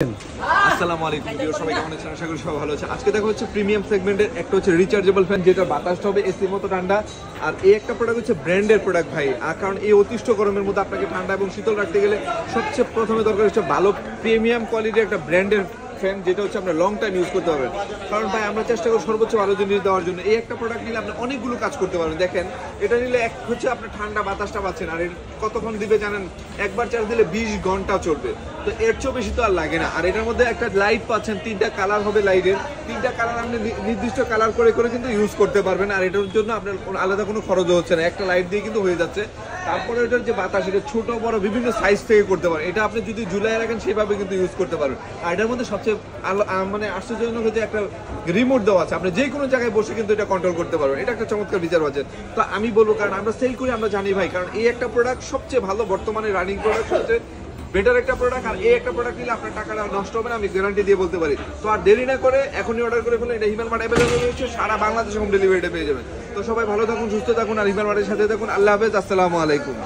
আসসালামু আলাইকুম ভিউয়ার, সবাই কেমন আছেন? আশা করি সবাই ভালো আছে। আজকে দেখা হচ্ছে প্রিমিয়াম সেগমেন্টের একটা হচ্ছে রিচার্জেবল ফ্যান, যেটা বাতাসটা হবে এসির মতো ঠান্ডা। আর এই একটা প্রোডাক্ট হচ্ছে ব্র্যান্ডের প্রোডাক্ট ভাই। আর কারণ এই অতিষ্ঠ গরমের মধ্যে আপনাকে ঠান্ডা এবং শীতল রাখতে গেলে সবচেয়ে প্রথমে দরকার হচ্ছে ভালো প্রিমিয়াম কোয়ালিটির একটা ব্র্যান্ডের ফ্যান, যেটা হচ্ছে আপনার লং টাইম ইউজ করতে পারবেন। কারণ ভাই আমরা চেষ্টা করি সর্বোচ্চ ভালো জিনিস দেওয়ার জন্য। এই একটা প্রোডাক্ট নিলে আপনি অনেকগুলো কাজ করতে পারবেন। দেখেন, এটা নিলে এক হচ্ছে আপনার ঠান্ডা বাতাসটা পাচ্ছেন, আর কতক্ষণ দিবে জানেন? একবার চার্জ দিলে 20 ঘন্টা চলবে। তো এর চেয়েও বেশি তো আর লাগে না। আর এটার মধ্যে একটা লাইট পাচ্ছেন, 3টা কালার হবে লাইটের। 3টা কালার আপনি নির্দিষ্ট কালার করে করে কিন্তু ইউজ করতে পারবেন। আর এটার জন্য আপনার আলাদা কোনো খরচ হচ্ছে না, একটা লাইট দিয়ে কিন্তু হয়ে যাচ্ছে। তারপরে এটার যে বাতাস, এটা ছোট বড় বিভিন্ন সাইজ থেকে করতে পারেন। এটা আপনি যদি ঝুলাই রাখেন সেভাবে কিন্তু ইউজ করতে পারবেন। আর এটার মধ্যে সবচেয়ে মানে আশ্চর্যজনক হচ্ছে একটা রিমোট দেওয়া আছে, আপনি যে কোনো জায়গায় বসে কিন্তু এটা কন্ট্রোল করতে পারবেন। এটা একটা চমৎকার ফিচার আছে। তো আমি বলবো, কারণ আমরা সেল করি, আমরা জানি ভাই, কারণ এই একটা প্রোডাক্ট সবচেয়ে ভালো বর্তমানে রানিং প্রোডাক্ট, সবচেয়ে বেটার একটা প্রোডাক্ট। আর এই একটা প্রোডাক্ট নিলে আপনার টাকাটা নষ্ট হবে না, আমি গ্যারান্টি দিয়ে বলতে পারি। তো আর দেরি না করে এখনই অর্ডার করে ফেলুন। এটা হিমাল মার্ট অ্যাভেলেবল রয়েছে, সারা বাংলাদেশে হোম ডেলিভারিটা পেয়ে যাবেন। তো সবাই ভালো থাকুন, সুস্থ থাকুন, আর হিমাল মার্টের সাথে থাকুন। আল্লাহ হাফেজ, আসসালামু আলাইকুম।